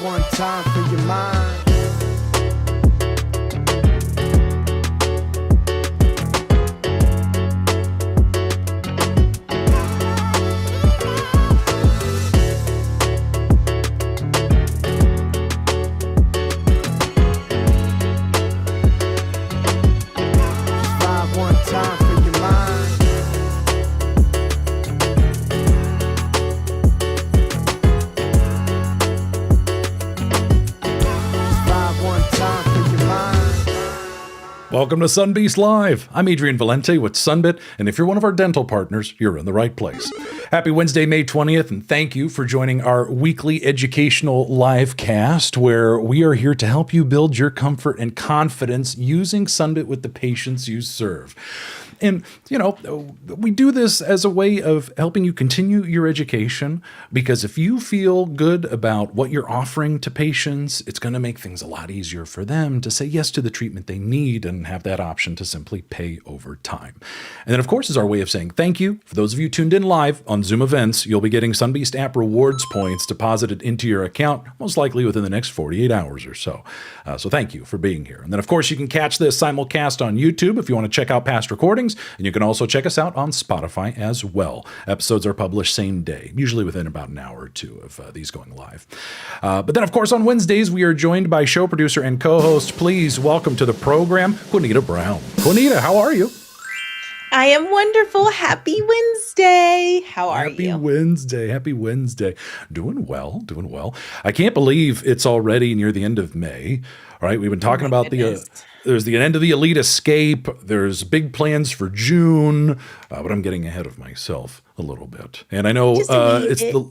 one time for your mind. Welcome to Sunbeat Live. I'm Adrian Valente with Sunbit, and if you're one of our dental partners, you're in the right place. Happy Wednesday, May 20th, and thank you for joining our weekly educational live cast, where we are here to help you build your comfort and confidence using Sunbit with the patients you serve. And, you know, we do this as a way of helping you continue your education, because if you feel good about what you're offering to patients, it's going to make things a lot easier for them to say yes to the treatment they need and have that option to simply pay over time. And then, of course, is our way of saying thank you. For those of you tuned in live on Zoom events, you'll be getting Sunbeat app rewards points deposited into your account, most likely within the next 48 hours or so. So thank you for being here. And then, of course, you can catch this simulcast on YouTube if you want to check out past recordings. And you can also check us out on Spotify as well. Episodes are published same day, usually within about an hour or two of these going live. But then, of course, on Wednesdays, we are joined by show producer and co-host. Please welcome to the program, Queenita Brown. Queenita, how are you? I am wonderful. Happy Wednesday. How are you? Happy Wednesday. Doing well. I can't believe it's already near the end of May. All right, we've been talking about there's the end of the Elite Escape. There's big plans for June, but I'm getting ahead of myself a little bit. And I know it's the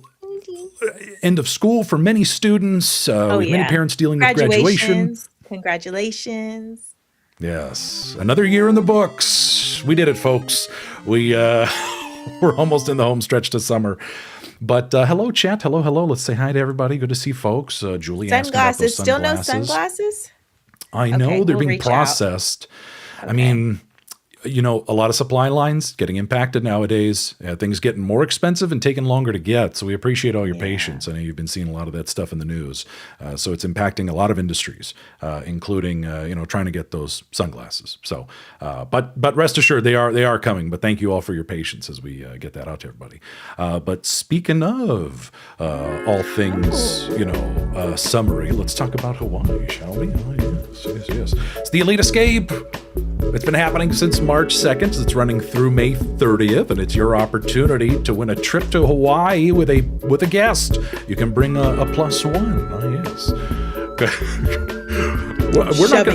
end of school for many students. Many parents dealing with graduation. Congratulations. Yes, another year in the books. We did it, folks. We're almost in the home stretch to summer. But hello, chat. Hello. Let's say hi to everybody. Good to see folks. Julie asked about those sunglasses. Still no sunglasses? I know they're being processed. Okay. I mean, you know, a lot of supply lines getting impacted nowadays. Things getting more expensive and taking longer to get. So we appreciate all your patience. I know you've been seeing a lot of that stuff in the news. So it's impacting a lot of industries, including trying to get those sunglasses. So, but rest assured they are coming. But thank you all for your patience as we get that out to everybody. But speaking of all things, summary, let's talk about Hawaii, shall we? Oh, yes. It's the Elite Escape. It's been happening since March 2nd. It's running through May 30th, and it's your opportunity to win a trip to Hawaii with a guest. You can bring a plus one. Oh, yes.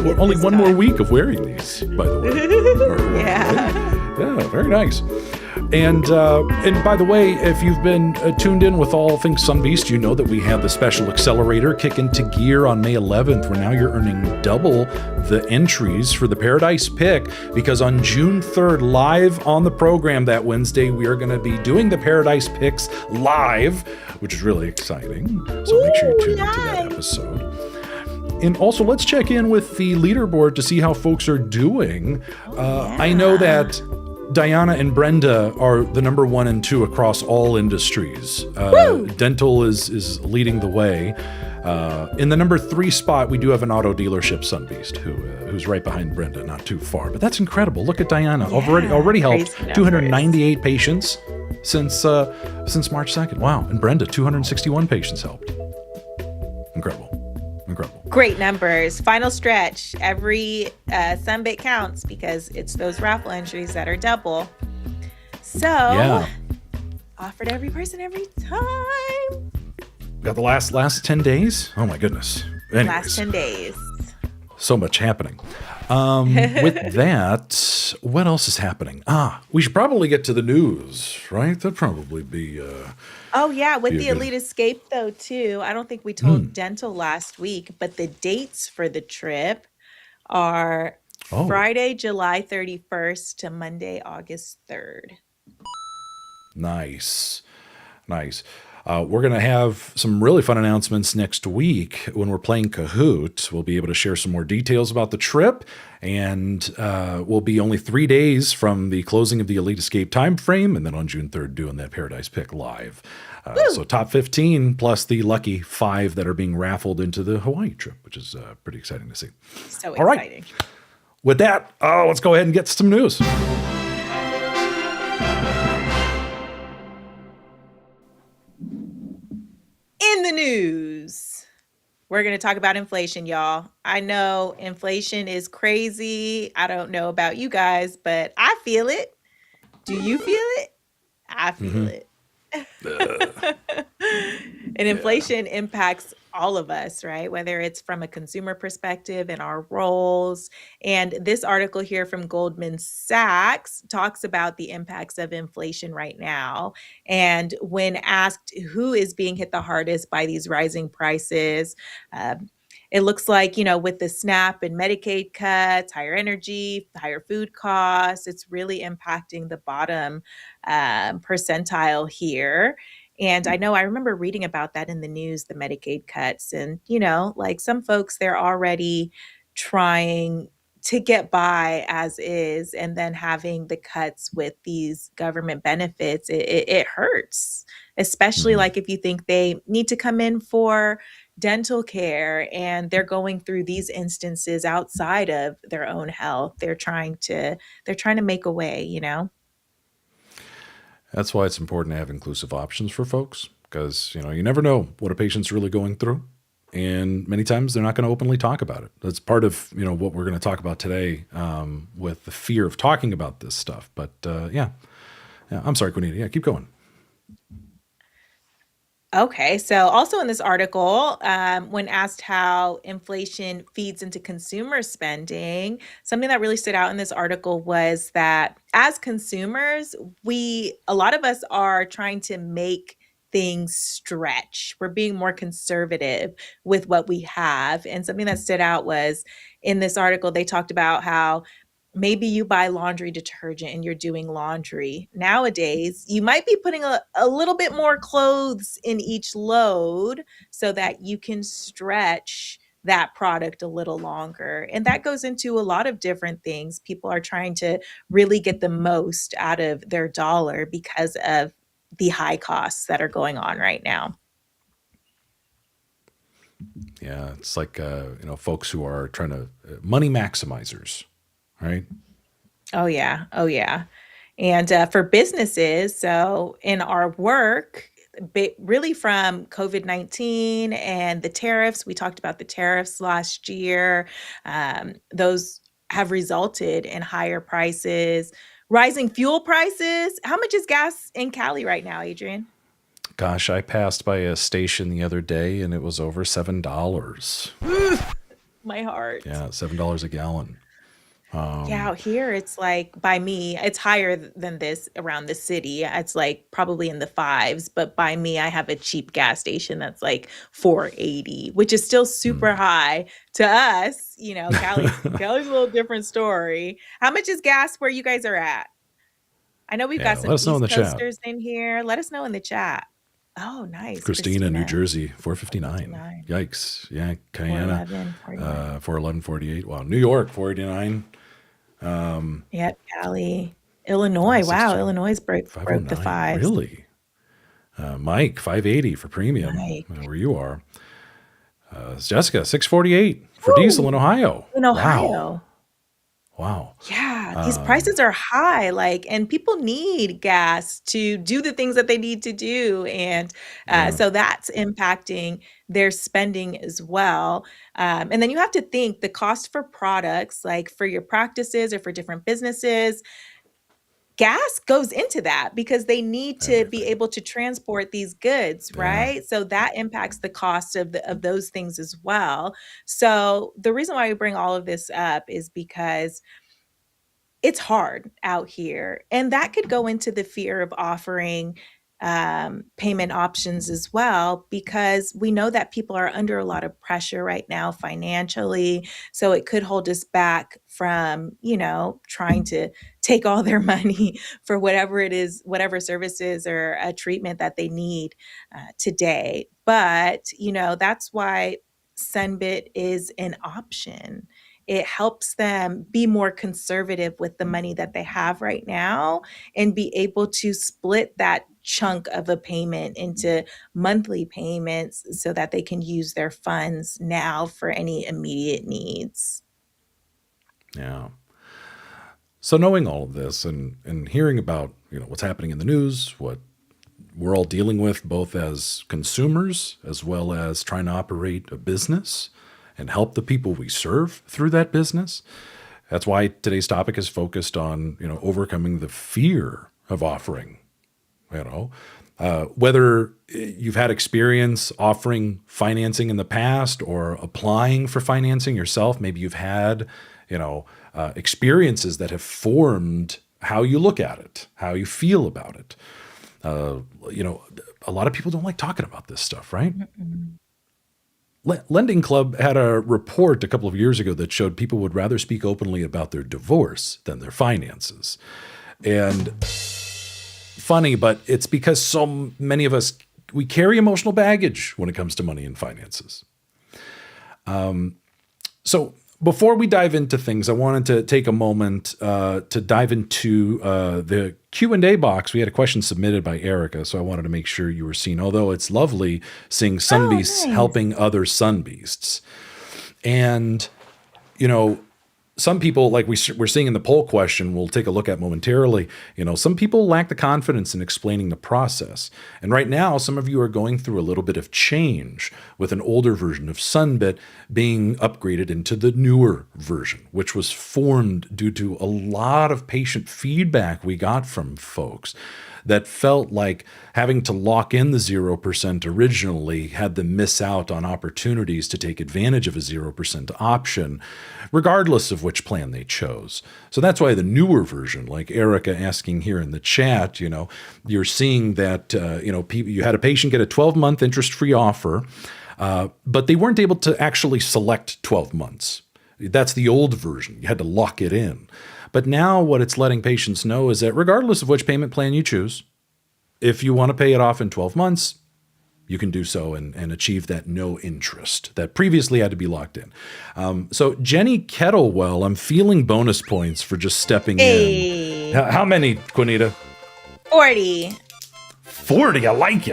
We're only one more week of wearing these, by the way. Yeah, very nice. And by the way, if you've been tuned in with all things Sunbeast, you know that we have the special accelerator kick into gear on May 11th, where now you're earning double the entries for the Paradise Pick, because on June 3rd, live on the program that Wednesday, we are going to be doing the Paradise Picks live, which is really exciting. So make sure you tune into that episode. And also, let's check in with the leaderboard to see how folks are doing. I know that Diana and Brenda are the number 1 and 2 across all industries. Dental is leading the way. In the number 3 spot, we do have an auto dealership, Sunbeast, who's right behind Brenda, not too far. But that's incredible. Look at Diana. Already helped 298 patients since March 2nd. Wow. And Brenda, 261 patients helped. Incredible. Great numbers. Final stretch. Every Sunbit counts, because it's those raffle entries that are double. So, offered every person every time. Got the last 10 days? Oh my goodness. Anyways, last 10 days. So much happening. With that, what else is happening? We should probably get to the news, right? That'd probably be... with the Elite Escape, though, too. I don't think we told Dental last week, but the dates for the trip are Friday, July 31st to Monday, August 3rd. Nice. We're going to have some really fun announcements next week when we're playing Kahoot. We'll be able to share some more details about the trip, and we'll be only 3 days from the closing of the Elite Escape time frame, and then on June 3rd doing that Paradise Pick live. So top 15 plus the lucky 5 that are being raffled into the Hawaii trip, which is pretty exciting to see. So All right. exciting. With that, let's go ahead and get some news. In the news, we're going to talk about inflation, y'all. I know inflation is crazy. I don't know about you guys, but I feel it. Do you feel it? I feel it. And inflation impacts all of us, right? Whether it's from a consumer perspective in our roles. And this article here from Goldman Sachs talks about the impacts of inflation right now. And when asked who is being hit the hardest by these rising prices, it looks like, with the SNAP and Medicaid cuts, higher energy, higher food costs, it's really impacting the bottom percentile here. And I remember reading about that in the news, the Medicaid cuts. And, like some folks, they're already trying to get by as is, and then having the cuts with these government benefits, it hurts, especially like if you think they need to come in for dental care and they're going through these instances outside of their own health. They're trying to make a way. That's why it's important to have inclusive options for folks, because you never know what a patient's really going through, and many times they're not going to openly talk about it. That's part of what we're going to talk about today, with the fear of talking about this stuff. But yeah, I'm sorry, Queenita. Yeah, keep going. Okay, so also in this article, when asked how inflation feeds into consumer spending, something that really stood out in this article was that as consumers, a lot of us are trying to make things stretch. We're being more conservative with what we have. And something that stood out was in this article, they talked about how maybe you buy laundry detergent and you're doing laundry. Nowadays, you might be putting a little bit more clothes in each load so that you can stretch that product a little longer. And that goes into a lot of different things. People are trying to really get the most out of their dollar because of the high costs that are going on right now. Yeah, it's like folks who are trying to money maximizers, right? Oh yeah. And for businesses, so in our work, really from COVID-19 and the tariffs, we talked about the tariffs last year. Those have resulted in higher prices, rising fuel prices. How much is gas in Cali right now, Adrian? Gosh, I passed by a station the other day and it was over $7. My heart. Yeah, $7 a gallon. Yeah, out here it's like by me, it's higher than this around the city. It's like probably in the fives, but by me, I have a cheap gas station that's like $4.80, which is still super high to us. Cali's a little different story. How much is gas where you guys are at? I know we've got some let us know in East the chat. Coasters in here. Let us know in the chat. Oh, nice. Christina, New Jersey, $4.59. Yikes. Yeah, Guyana, 411.48. Wow, New York, $4.89. Yep, Cali. Illinois. Wow, Illinois broke the fives. Really? Mike, $5.80 for premium. Mike. Where you are. Jessica, $6.48 for diesel in Ohio. In Ohio. Wow. Yeah, these prices are high, and people need gas to do the things that they need to do. And so that's impacting their spending as well. And then you have to think the cost for products, like for your practices or for different businesses, gas goes into that because they need to be able to transport these goods, right? So that impacts the cost of those things as well. So the reason why we bring all of this up is because it's hard out here. And that could go into the fear of offering payment options as well, because we know that people are under a lot of pressure right now financially. So it could hold us back from, trying to take all their money for whatever it is, whatever services or a treatment that they need today. But, that's why Sunbit is an option. It helps them be more conservative with the money that they have right now and be able to split that chunk of a payment into monthly payments so that they can use their funds now for any immediate needs. Yeah. So knowing all of this and hearing about, what's happening in the news, what we're all dealing with both as consumers as well as trying to operate a business and help the people we serve through that business. That's why today's topic is focused on, overcoming the fear of offering, whether you've had experience offering financing in the past or applying for financing yourself. Maybe you've had, experiences that have formed how you look at it, how you feel about it. A lot of people don't like talking about this stuff, right? Lending Club had a report a couple of years ago that showed people would rather speak openly about their divorce than their finances. And funny, but it's because so many of us, we carry emotional baggage when it comes to money and finances. So before we dive into things, I wanted to take a moment to dive into the Q&A box. We had a question submitted by Erica, so I wanted to make sure you were seen, although it's lovely seeing Sunbeasts helping other Sunbeasts. And, some people, like we're seeing in the poll question, we'll take a look at momentarily, some people lack the confidence in explaining the process. And right now, some of you are going through a little bit of change with an older version of Sunbit being upgraded into the newer version, which was formed due to a lot of patient feedback we got from folks that felt like having to lock in the 0% originally had them miss out on opportunities to take advantage of a 0% option, regardless of which plan they chose. So that's why the newer version, like Erica asking here in the chat, you're seeing that, you had a patient get a 12-month interest-free offer, but they weren't able to actually select 12 months. That's the old version. You had to lock it in. But now what it's letting patients know is that regardless of which payment plan you choose, if you want to pay it off in 12 months, you can do so and achieve that no interest that previously had to be locked in. So Jenny Kettlewell, I'm feeling bonus points for just stepping in. How many, Queenita? 40. 40. I like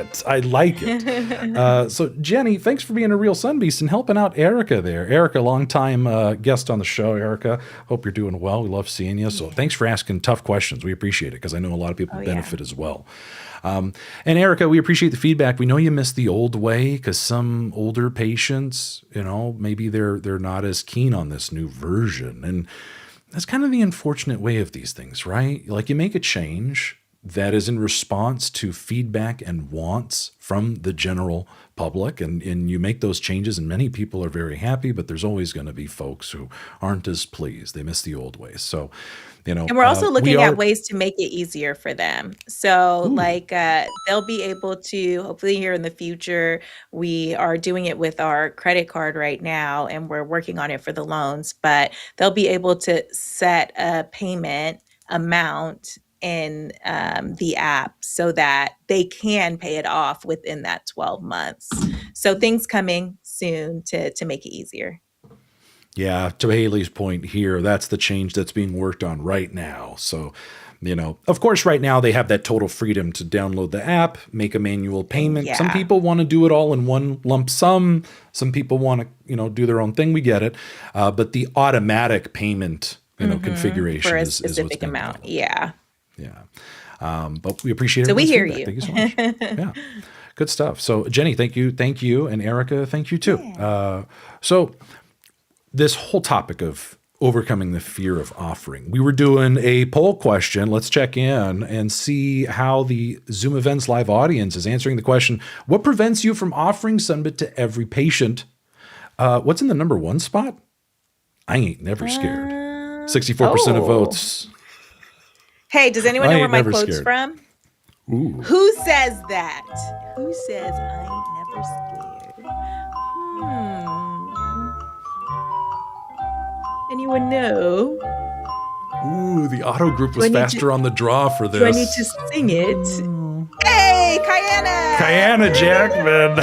it. So Jenny, thanks for being a real Sunbeast and helping out Erica there. Erica, longtime guest on the show. Erica, hope you're doing well. We love seeing you. So thanks for asking tough questions. We appreciate it because I know a lot of people benefit as well. And Erica, we appreciate the feedback. We know you miss the old way because some older patients, maybe they're not as keen on this new version. And that's kind of the unfortunate way of these things, right? Like you make a change that is in response to feedback and wants from the general public. And you make those changes and many people are very happy, but there's always going to be folks who aren't as pleased. They miss the old ways. So, and we're also looking at ways to make it easier for them. So they'll be able to, hopefully here in the future, we are doing it with our credit card right now and we're working on it for the loans, but they'll be able to set a payment amount in the app so that they can pay it off within that 12 months. So things coming soon to make it easier. Yeah, to Haley's point here, that's the change that's being worked on right now. So, of course, right now they have that total freedom to download the app, make a manual payment. Yeah. Some people want to do it all in one lump sum. Some people want to, do their own thing. We get it. But the automatic payment, configuration for a is specific amount. Yeah. Yeah. But we appreciate it. So we hear you. Thank you so much. Yeah. Good stuff. So Jenny, thank you. Thank you. And Erica, thank you too. Yeah. So this whole topic of overcoming the fear of offering, we were doing a poll question. Let's check in and see how the Zoom Events live audience is answering the question. What prevents you from offering Sunbit to every patient? What's in the number one spot? I ain't never scared. 64% of votes. Hey, does anyone know where my quote's from? Ooh. Who says that? Who says I ain't never scared? Anyone know? Ooh, the auto group was Do I need faster on the draw for this. Do I need to sing it? Hey, Kiana! Kiana Jackman.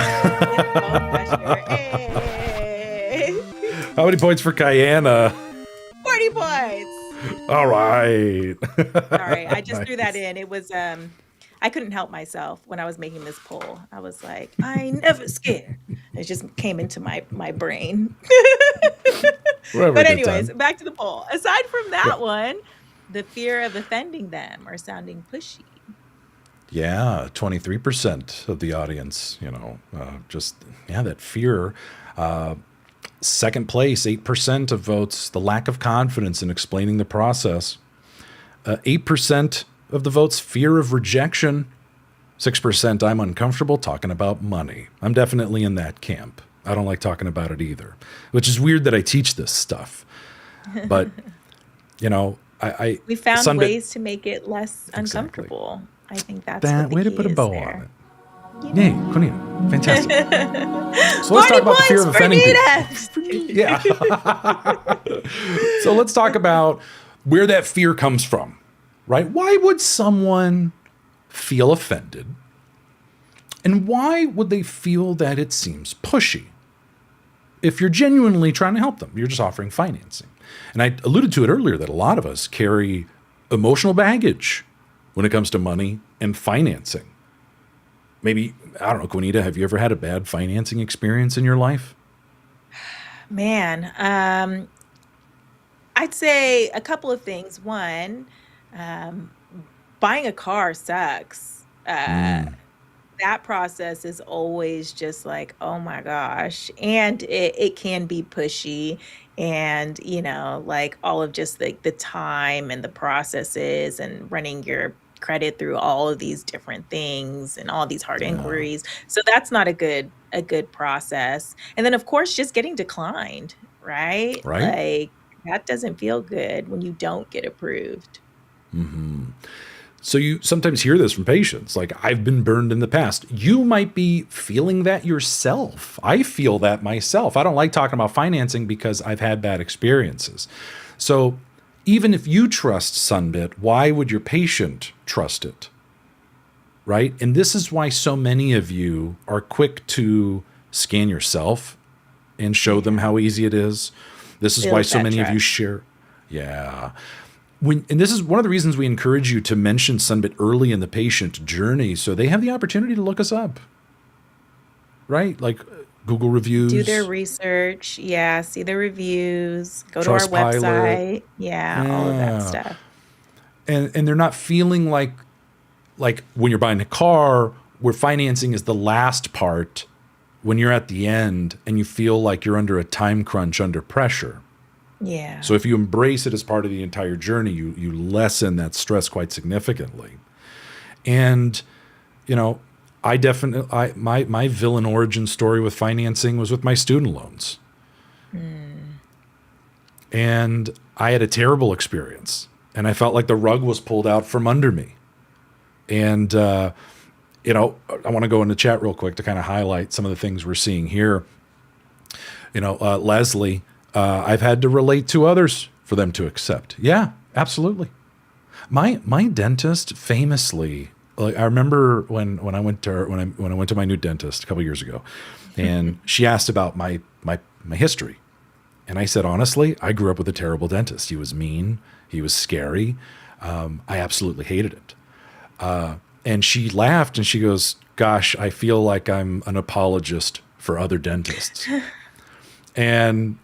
Hey. How many points for Kiana? 40 points. All right. Sorry, I just threw that Nice. in. It was I couldn't help myself when I was making this poll. I was like, I ain't never scared. It just came into my brain. But anyways, back to the poll. Aside from that one, the fear of offending them or sounding pushy. Yeah, 23% of the audience, that fear. Second place, 8% of votes, the lack of confidence in explaining the process. 8% of the votes, fear of rejection. 6%, I'm uncomfortable talking about money. I'm definitely in that camp. I don't like talking about it either, which is weird that I teach this stuff. But, we found ways to make it less uncomfortable. I think that's what the way to key put a is bow there. on it. Yay, Queenita. Fantastic. So let's talk about the fear of offending people. Yeah. So let's talk about where that fear comes from, right? Why would someone feel offended? And why would they feel that it seems pushy? If you're genuinely trying to help them, you're just offering financing. And I alluded to it earlier that a lot of us carry emotional baggage when it comes to money and financing. Maybe, I don't know, Queenita, have you ever had a bad financing experience in your life? Man, I'd say a couple of things. One, buying a car sucks. That process is always just like, oh my gosh. And it can be pushy. And, like all of just the time and the processes and running your credit through all of these different things and all these hard inquiries. So that's not a good process. And then of course, just getting declined, right? Like that doesn't feel good when you don't get approved. Mm-hmm. So you sometimes hear this from patients, like, I've been burned in the past. You might be feeling that yourself. I feel that myself. I don't like talking about financing because I've had bad experiences. So even if you trust Sunbit, why would your patient trust it? Right? And this is why so many of you are quick to scan yourself and show them how easy it is. This is why so many of you share. Yeah. And this is one of the reasons we encourage you to mention Sunbit early in the patient journey so they have the opportunity to look us up, right? Like Google reviews. Do their research. Yeah, see the reviews. Go to our website. Yeah, all of that stuff. And they're not feeling like when you're buying a car where financing is the last part, when you're at the end and you feel like you're under a time crunch, under pressure. Yeah. So if you embrace it as part of the entire journey, you lessen that stress quite significantly. And, I definitely, my villain origin story with financing was with my student loans. And I had a terrible experience and I felt like the rug was pulled out from under me. And, I want to go in the chat real quick to kind of highlight some of the things we're seeing here. Leslie, I've had to relate to others for them to accept. Yeah, absolutely. My dentist famously, like, I remember when I went to my new dentist a couple years ago, and she asked about my history, and I said honestly, I grew up with a terrible dentist. He was mean. He was scary. I absolutely hated it. And she laughed and she goes, "Gosh, I feel like I'm an apologist for other dentists." And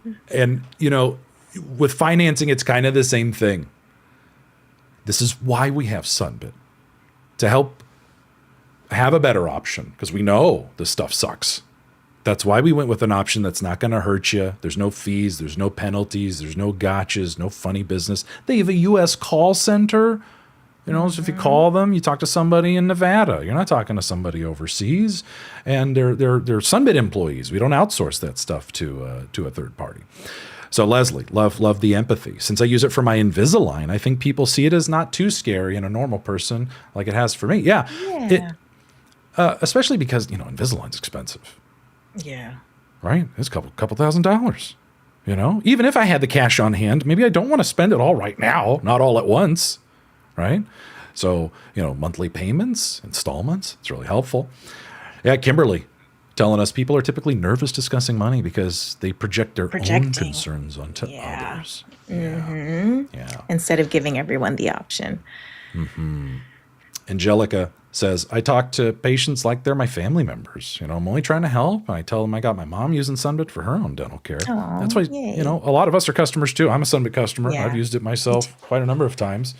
with financing, it's kind of the same thing. This is why we have Sunbit, to help have a better option, because we know this stuff sucks. That's why we went with an option that's not going to hurt you. There's no fees. There's no penalties. There's no gotchas, no funny business. They have a U.S. call center. So if you call them, you talk to somebody in Nevada. You're not talking to somebody overseas, and they're Sunbit employees. We don't outsource that stuff to a third party. So Leslie, love the empathy. Since I use it for my Invisalign, I think people see it as not too scary in a normal person like it has for me. Yeah. Yeah. Especially because, Invisalign's expensive. Yeah. Right? It's a couple $1,000s. Even if I had the cash on hand, maybe I don't want to spend it all right now, not all at once. Right? So, monthly payments, installments, it's really helpful. Yeah, Kimberly telling us people are typically nervous discussing money because they project their own concerns onto others. Yeah. Instead of giving everyone the option. Angelica says, I talk to patients like they're my family members. I'm only trying to help. I tell them I got my mom using Sunbit for her own dental care. Aww, that's why, yay. a lot of us are customers too. I'm a Sunbit customer. Yeah. I've used it myself quite a number of times.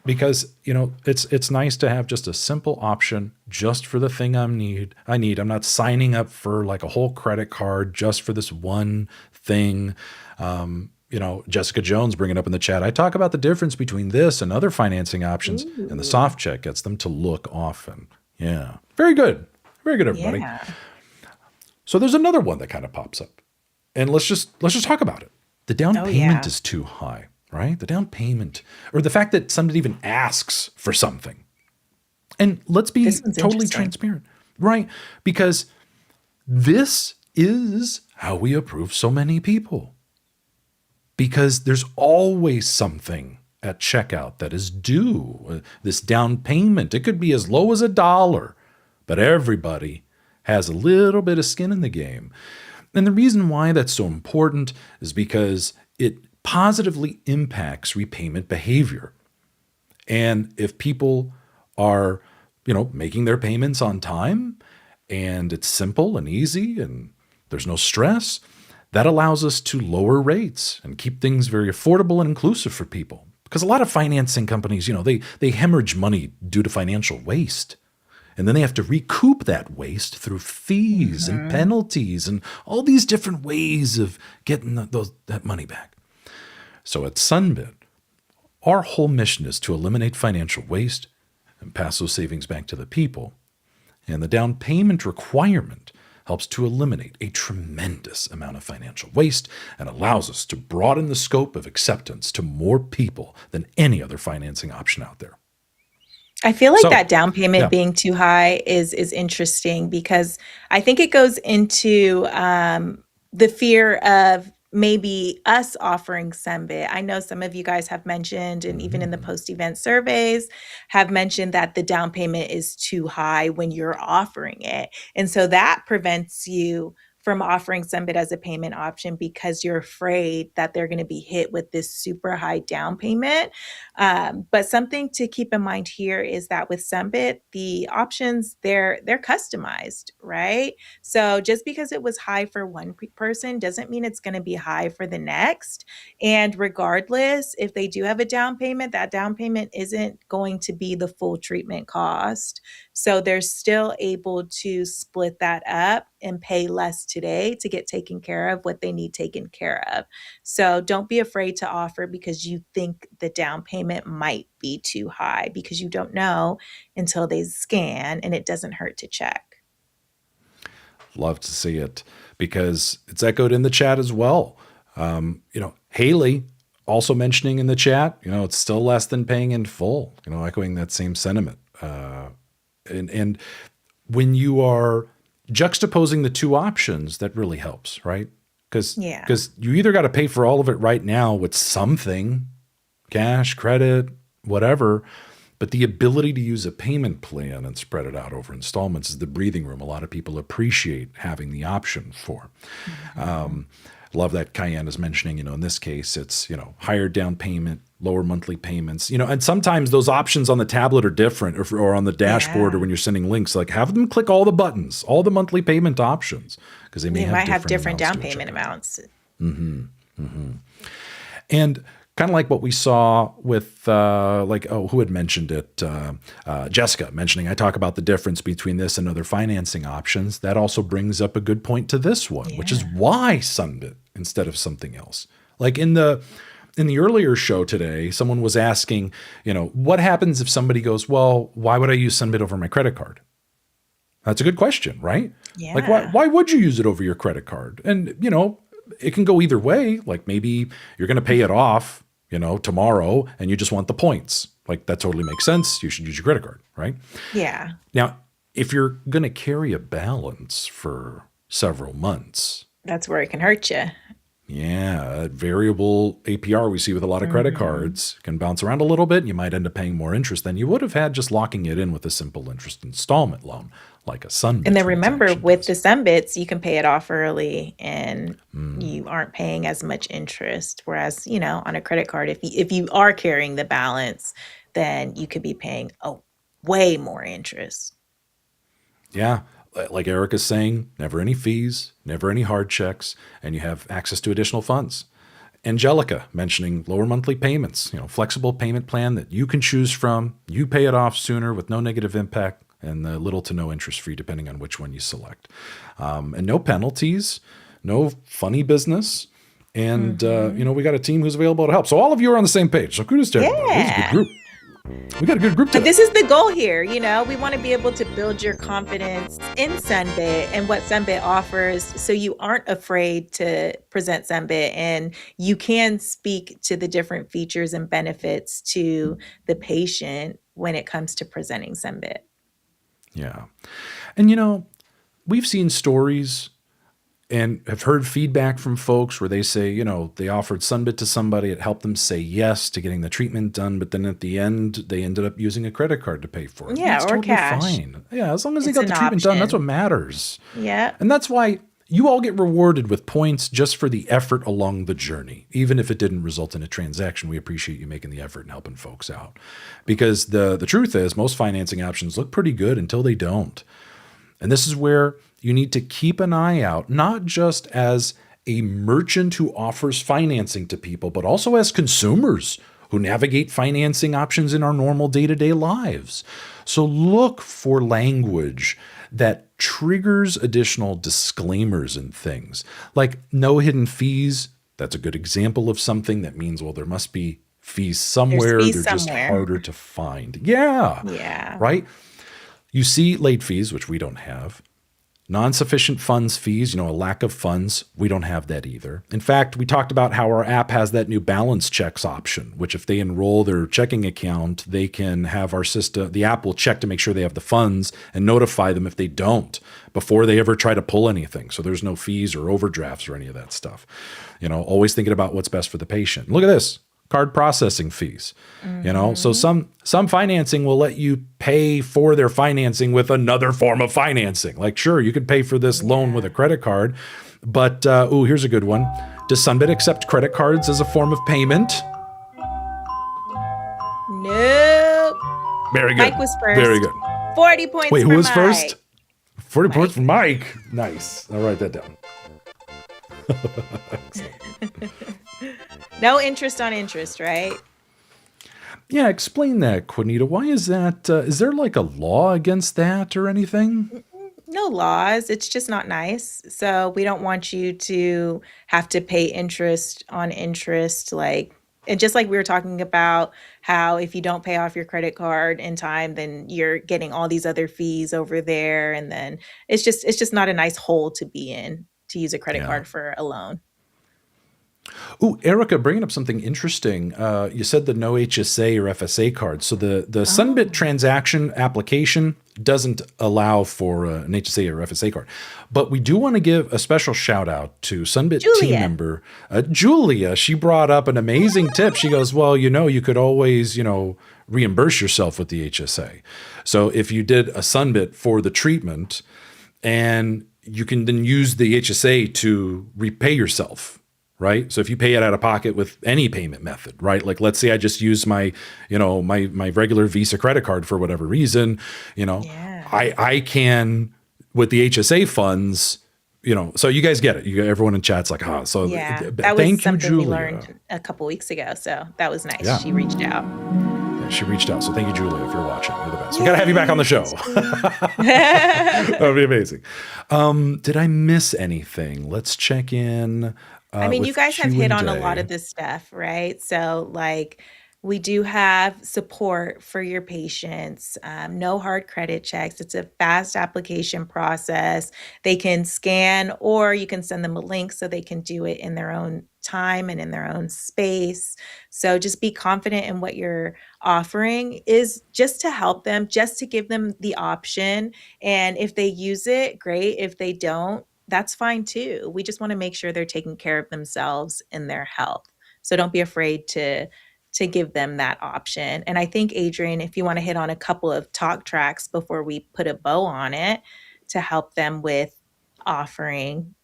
Because, it's nice to have just a simple option just for the thing I need. I'm not signing up for like a whole credit card just for this one thing. Jessica Jones bringing up in the chat, I talk about the difference between this and other financing options, and the soft check gets them to look often. Yeah. Very good. Very good, everybody. Yeah. So there's another one that kind of pops up. And let's just talk about it. The down payment is too high. Right? The down payment, or the fact that somebody even asks for something. And let's be totally transparent, right? Because this is how we approve so many people. Because there's always something at checkout that is due. This down payment, it could be as low as $1, but everybody has a little bit of skin in the game. And the reason why that's so important is because it positively impacts repayment behavior. And if people are, making their payments on time and it's simple and easy and there's no stress, that allows us to lower rates and keep things very affordable and inclusive for people. Because a lot of financing companies, they hemorrhage money due to financial waste. And then they have to recoup that waste through fees and penalties and all these different ways of getting that money back. So at Sunbit, our whole mission is to eliminate financial waste and pass those savings back to the people. And the down payment requirement helps to eliminate a tremendous amount of financial waste and allows us to broaden the scope of acceptance to more people than any other financing option out there. I feel like that down payment being too high is interesting because I think it goes into the fear of maybe us offering Sunbit. I know some of you guys have mentioned, and even in the post-event surveys, have mentioned that the down payment is too high when you're offering it. And so that prevents you from offering Sunbit as a payment option because you're afraid that they're going to be hit with this super high down payment. But something to keep in mind here is that with Sunbit, the options, they're customized, right? So just because it was high for one person doesn't mean it's going to be high for the next. And regardless, if they do have a down payment, that down payment isn't going to be the full treatment cost. So they're still able to split that up and pay less today to get taken care of what they need taken care of. So don't be afraid to offer because you think the down payment might be too high because you don't know until they scan, and it doesn't hurt to check. Love to see it because it's echoed in the chat as well. Haley also mentioning in the chat, it's still less than paying in full, echoing that same sentiment. And when you are juxtaposing the two options, that really helps, right? Because you either got to pay for all of it right now with something, cash, credit, whatever, but the ability to use a payment plan and spread it out over installments is the breathing room a lot of people appreciate having the option for. Love that Cayenne is mentioning, in this case, it's, higher down payment, lower monthly payments, and sometimes those options on the tablet are different or on the dashboard or when you're sending links, like have them click all the buttons, all the monthly payment options, because they might have different down payment amounts. And kind of like what we saw with, who had mentioned it? Jessica mentioning, I talk about the difference between this and other financing options. That also brings up a good point to this one, which is why Sunbit instead of something else. Like in the earlier show today, someone was asking, what happens if somebody goes, well, why would I use Sunbit over my credit card? That's a good question, right? Yeah. Like, why would you use it over your credit card? And, it can go either way. Like maybe you're going to pay it off, tomorrow, and you just want the points. Like that totally makes sense. You should use your credit card, right? Yeah. Now, if you're going to carry a balance for several months, that's where it can hurt you. Yeah, variable APR we see with a lot of credit cards can bounce around a little bit. You might end up paying more interest than you would have had just locking it in with a simple interest installment loan like a Sunbit. And then remember, with the Sunbits, you can pay it off early and you aren't paying as much interest. Whereas, on a credit card, if you are carrying the balance, then you could be paying way more interest. Yeah. Like Erica's saying, never any fees, never any hard checks, and you have access to additional funds. Angelica mentioning lower monthly payments, flexible payment plan that you can choose from. You pay it off sooner with no negative impact and little to no interest free, depending on which one you select. And no penalties, no funny business. And, we got a team who's available to help. So all of you are on the same page. So kudos to everybody. This is a good group. We got a good group today. But this is the goal here. We want to be able to build your confidence in Sunbit and what Sunbit offers, so you aren't afraid to present Sunbit and you can speak to the different features and benefits to the patient when it comes to presenting Sunbit. Yeah. And, we've seen stories and have heard feedback from folks where they say, they offered Sunbit to somebody. It helped them say yes to getting the treatment done. But then at the end, they ended up using a credit card to pay for it. Yeah, that's or totally cash. Fine. Yeah, as long as they got the treatment done, that's what matters. Yeah. And that's why you all get rewarded with points just for the effort along the journey. Even if it didn't result in a transaction, we appreciate you making the effort and helping folks out. Because the truth is, most financing options look pretty good until they don't. And this is where you need to keep an eye out, not just as a merchant who offers financing to people, but also as consumers who navigate financing options in our normal day-to-day lives. So look for language that triggers additional disclaimers and things, like no hidden fees. That's a good example of something that means, well, there must be fees somewhere. They're just harder to find. Yeah. Right? You see late fees, which we don't have. Non-sufficient funds fees, a lack of funds, we don't have that either. In fact, we talked about how our app has that new balance checks option, which if they enroll their checking account, they can have our system, the app will check to make sure they have the funds and notify them if they don't before they ever try to pull anything. So there's no fees or overdrafts or any of that stuff. Always thinking about what's best for the patient. Look at this. Card processing fees, so some financing will let you pay for their financing with another form of financing. Like, sure, you could pay for this loan with a credit card, but, here's a good one. Does Sunbit accept credit cards as a form of payment? Nope. Very good. Mike was first. Very good. 40 points. Wait, who was Mike. first? 40 points for Mike. Nice. I'll write that down. No interest on interest, right? Yeah, explain that, Queenita. Why is that? Is there like a law against that or anything? No laws. It's just not nice. So we don't want you to have to pay interest on interest. And just like we were talking about how if you don't pay off your credit card in time, then you're getting all these other fees over there. And then it's just not a nice hole to be in to use a credit card for a loan. Ooh, Erica, bringing up something interesting. You said the no HSA or FSA card. So the Sunbit transaction application doesn't allow for an HSA or FSA card. But we do want to give a special shout out to Sunbit team member, Julia. She brought up an amazing tip. She goes, well, you could always, reimburse yourself with the HSA. So if you did a Sunbit for the treatment, and you can then use the HSA to repay yourself. Right. So if you pay it out of pocket with any payment method, right? Like, let's say I just use my regular Visa credit card for whatever reason, I can with the HSA funds, so you guys get it. Everyone in chat's like, that was something we learned a couple weeks ago. So that was nice. Yeah. She reached out. Yeah, she reached out. So thank you, Julia, if you're watching. You're the best. We got to have you back on the show. That would be amazing. Did I miss anything? Let's check in. You guys have hit on a lot of this stuff, right? So We do have support for your patients, no hard credit checks. It's a fast application process. They can scan, or you can send them a link so they can do it in their own time and in their own space. So just be confident in what you're offering is just to help them, just to give them the option. And if they use it, great. If they don't, that's fine too. We just want to make sure they're taking care of themselves and their health. So don't be afraid to give them that option. And I think, Adrian, if you want to hit on a couple of talk tracks before we put a bow on it to help them with offering.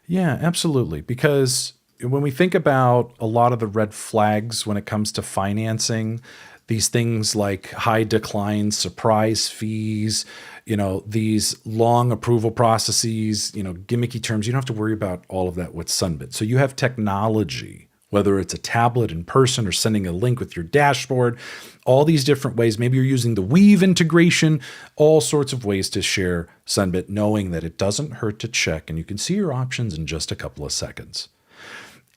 Yeah, absolutely. Because when we think about a lot of the red flags when it comes to financing, these things like high declines, surprise fees, these long approval processes, gimmicky terms, you don't have to worry about all of that with Sunbit. So you have technology, whether it's a tablet in person or sending a link with your dashboard, all these different ways. Maybe you're using the Weave integration, all sorts of ways to share Sunbit, knowing that it doesn't hurt to check and you can see your options in just a couple of seconds.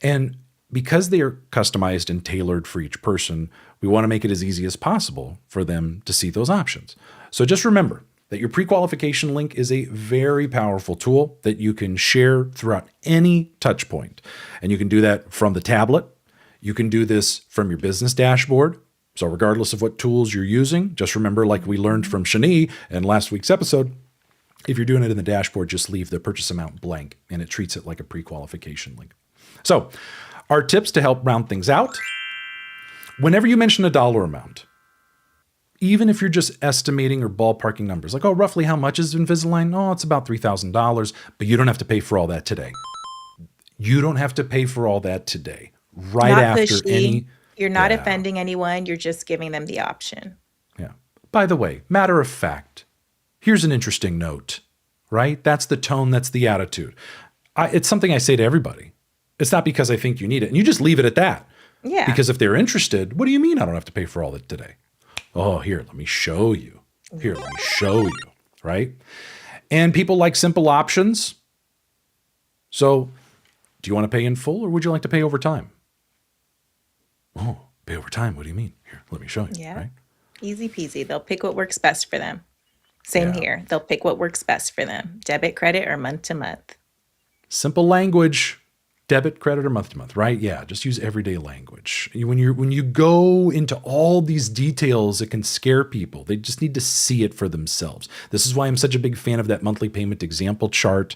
And because they are customized and tailored for each person, we want to make it as easy as possible for them to see those options. So just remember that your pre-qualification link is a very powerful tool that you can share throughout any touch point. And you can do that from the tablet. You can do this from your business dashboard. So regardless of what tools you're using, just remember, like we learned from Shani in last week's episode, if you're doing it in the dashboard, just leave the purchase amount blank and it treats it like a pre-qualification link. So our tips to help round things out: whenever you mention a dollar amount, even if you're just estimating or ballparking numbers, like, oh, roughly how much is Invisalign? Oh, it's about $3,000, but you don't have to pay for all that today. You don't have to pay for all that today. Right Not after pushy. any... You're not offending anyone. You're just giving them the option. Yeah. By the way, matter of fact, here's an interesting note, right? That's the tone. That's the attitude. It's something I say to everybody. It's not because I think you need it. And you just leave it at that. Yeah. Because if they're interested, what do you mean I don't have to pay for all that today? Oh, here, let me show you. Here, let me show you, right? And people like simple options. So do you want to pay in full or would you like to pay over time? Oh, pay over time. What do you mean? Here, let me show you, Yeah. right? Easy peasy. They'll pick what works best for them. Same here. They'll pick what works best for them. Debit, credit, or month to month. Simple language. Debit, credit, or month to month, right? Yeah, just use everyday language. When you go into all these details, it can scare people. They just need to see it for themselves. This is why I'm such a big fan of that monthly payment example chart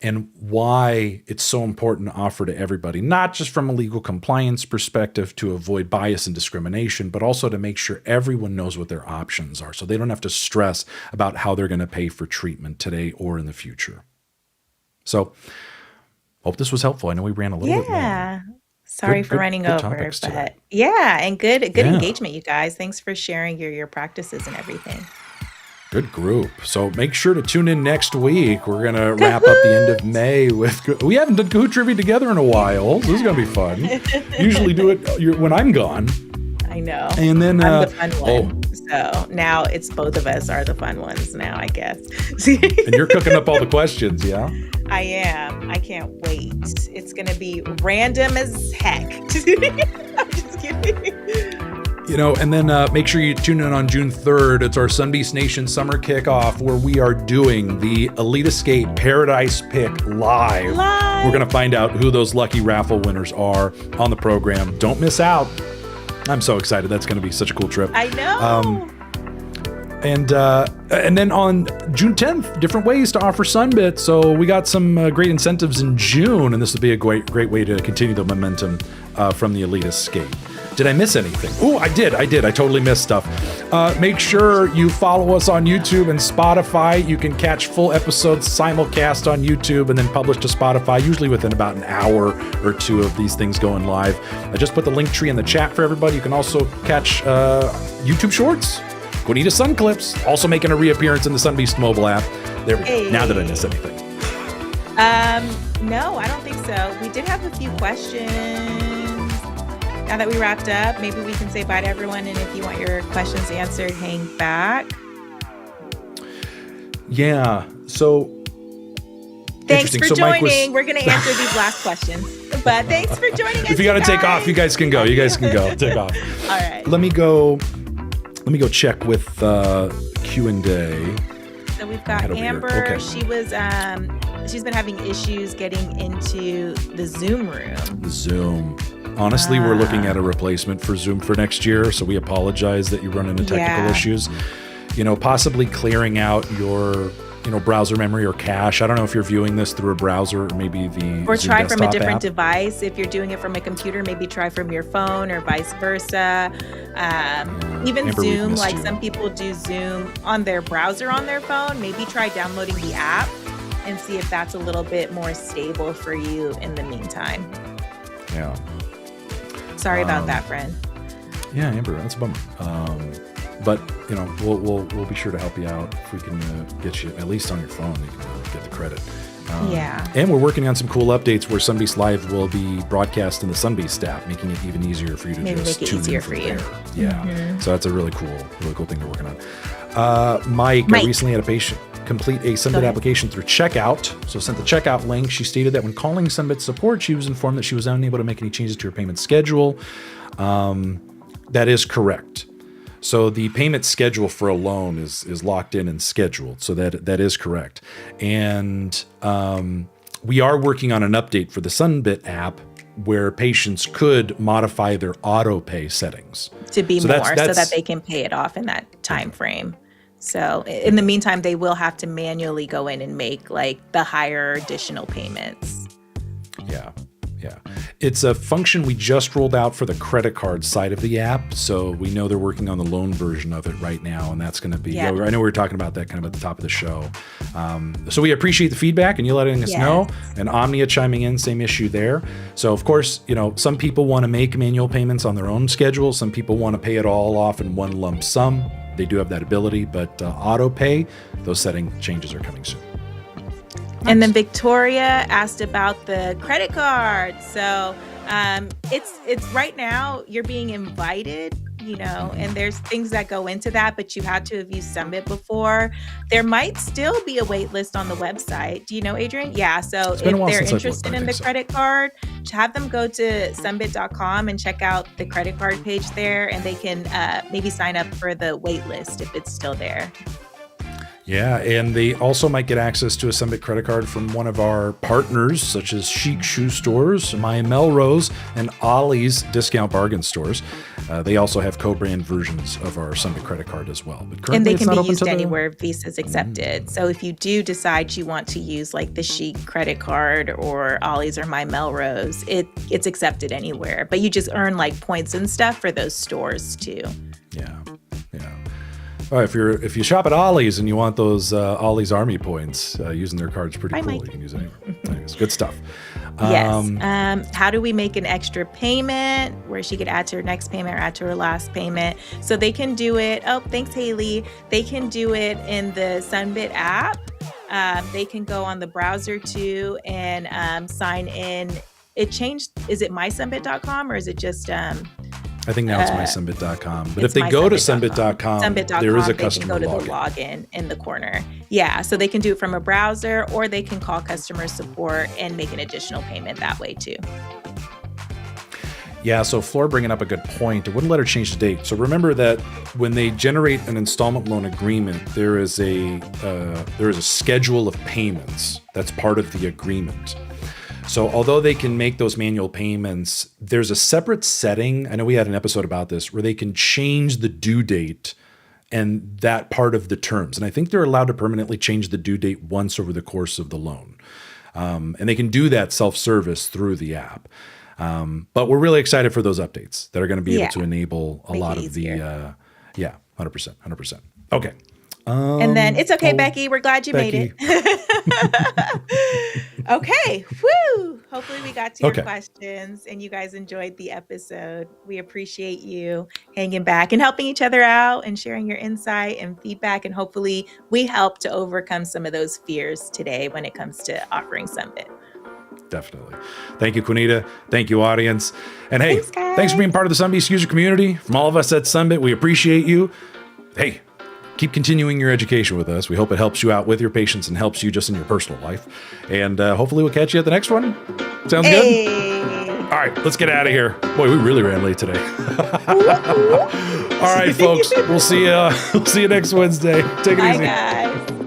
and why it's so important to offer to everybody, not just from a legal compliance perspective to avoid bias and discrimination, but also to make sure everyone knows what their options are so they don't have to stress about how they're going to pay for treatment today or in the future. So, hope this was helpful. I know we ran a little bit long. Sorry for running over, topics but today. and good engagement, you guys. Thanks for sharing your practices and everything. Good group. So make sure to tune in next week. We're going to wrap up the end of May with... We haven't done Kahoot Trivia together in a while. This is going to be fun. Usually do it when I'm gone. I know. And then... I'm the fun one. So now it's both of us are the fun ones now, I guess. And you're cooking up all the questions, yeah? I am. I can't wait. It's going to be random as heck. I'm just kidding. And then make sure you tune in on June 3rd. It's our Sunbeast Nation Summer Kickoff where we are doing the Elite Escape Paradise Pick live. We're going to find out who those lucky raffle winners are on the program. Don't miss out. I'm so excited. That's going to be such a cool trip. I know. And then on June 10th, different ways to offer Sunbit. So we got some great incentives in June, and this would be a great way to continue the momentum from the Elite Escape. Did I miss anything? Oh, I did. I totally missed stuff. Make sure you follow us on YouTube and Spotify. You can catch full episodes simulcast on YouTube and then published to Spotify, usually within about an hour or two of these things going live. I just put the link tree in the chat for everybody. You can also catch YouTube Shorts. Queenita Sun Clips, also making a reappearance in the Sunbeast mobile app. There we go. Now did I miss anything? No, I don't think so. We did have a few questions. Now that we wrapped up, maybe we can say bye to everyone. And if you want your questions answered, hang back. Yeah. So thanks for joining. We're going to answer these last questions. But thanks for joining us. If you got to take off, you guys can go. You guys can go. Take off. All right. Let me go check with Q&A. So we've got Amber. Okay. She was she's been having issues getting into the Zoom room. Zoom. Honestly, we're looking at a replacement for Zoom for next year, so we apologize that you run into technical issues. Possibly clearing out your browser memory or cache. I don't know if you're viewing this through a browser or maybe the or Zoom try from a different app. Device. If you're doing it from a computer, maybe try from your phone or vice versa. Even Amber, Zoom, like some people do Zoom on their browser on their phone. Maybe try downloading the app and see if that's a little bit more stable for you in the meantime. Yeah. Sorry about that, friend. Yeah, Amber, that's a bummer. But we'll be sure to help you out if we can get you at least on your phone. You can get the credit. And we're working on some cool updates where Sunbeast Live will be broadcast in the Sunbeast app, making it even easier for you to just tune in from there. Yeah. So that's a really cool thing we're working on. Mike, I recently had a patient complete a Sunbit application through checkout. So sent the checkout link. She stated that when calling Sunbit support, she was informed that she was unable to make any changes to her payment schedule. That is correct. So the payment schedule for a loan is locked in and scheduled. So that is correct. And we are working on an update for the Sunbit app where patients could modify their auto pay settings to be so that they can pay it off in that time frame. So in the meantime, they will have to manually go in and make like the higher additional payments. Yeah. It's a function we just rolled out for the credit card side of the app. So we know they're working on the loan version of it right now. And that's going to be, I know we were talking about that kind of at the top of the show. So we appreciate the feedback and you letting us know. And Omnia chiming in, same issue there. So of course, some people want to make manual payments on their own schedule. Some people want to pay it all off in one lump sum. They do have that ability, but auto pay, those setting changes are coming soon. And then Victoria asked about the credit card. So it's right now you're being invited, and there's things that go into that, but you had to have used Sunbit before. There might still be a wait list on the website. Do you know, Adrian? Yeah. So if they're interested in the credit card, have them go to sunbit.com and check out the credit card page there, and they can maybe sign up for the wait list if it's still there. Yeah, and they also might get access to a Sunbit credit card from one of our partners, such as Chic Shoe Stores, My Melrose, and Ollie's Discount Bargain Stores. They also have co-brand versions of our Sunbit credit card as well. But and they can be used anywhere Visa's accepted. So if you do decide you want to use like the Chic credit card or Ollie's or My Melrose, it's accepted anywhere. But you just earn like points and stuff for those stores too. Yeah. All right, if you shop at Ollie's and you want those Ollie's Army points, using their card's pretty cool. Mike. You can use it anywhere. Anyways, good stuff. Yes. How do we make an extra payment where she could add to her next payment or add to her last payment? So they can do it. Oh, thanks, Haley. They can do it in the Sunbit app. They can go on the browser too and sign in. It changed. Is it mysunbit.com or is it just... I think now it's mysunbit.com. But if they go to sunbit.com, there is a customer login. They can go to the login in the corner. Yeah, so they can do it from a browser or they can call customer support and make an additional payment that way too. Yeah, so Flora bringing up a good point. It wouldn't let her change the date. So remember that when they generate an installment loan agreement, there is a schedule of payments that's part of the agreement. So although they can make those manual payments, there's a separate setting. I know we had an episode about this where they can change the due date and that part of the terms. And I think they're allowed to permanently change the due date once over the course of the loan. And they can do that self-service through the app. But we're really excited for those updates that are going to be able to enable a lot of the, 100%. Okay. And then it's okay, Becky. We're glad you made it. Okay. Woo. Hopefully we got to your questions and you guys enjoyed the episode. We appreciate you hanging back and helping each other out and sharing your insight and feedback. And hopefully we help to overcome some of those fears today when it comes to offering Sunbit. Definitely. Thank you, Queenita. Thank you, audience. And hey, thanks for being part of the Sunbeast user community. From all of us at Sunbit, we appreciate you. Hey, keep continuing your education with us. We hope it helps you out with your patients and helps you just in your personal life. And hopefully we'll catch you at the next one. Sounds good? All right, let's get out of here. Boy, we really ran late today. All right, folks. We'll see you next Wednesday. Take it easy. Bye, guys.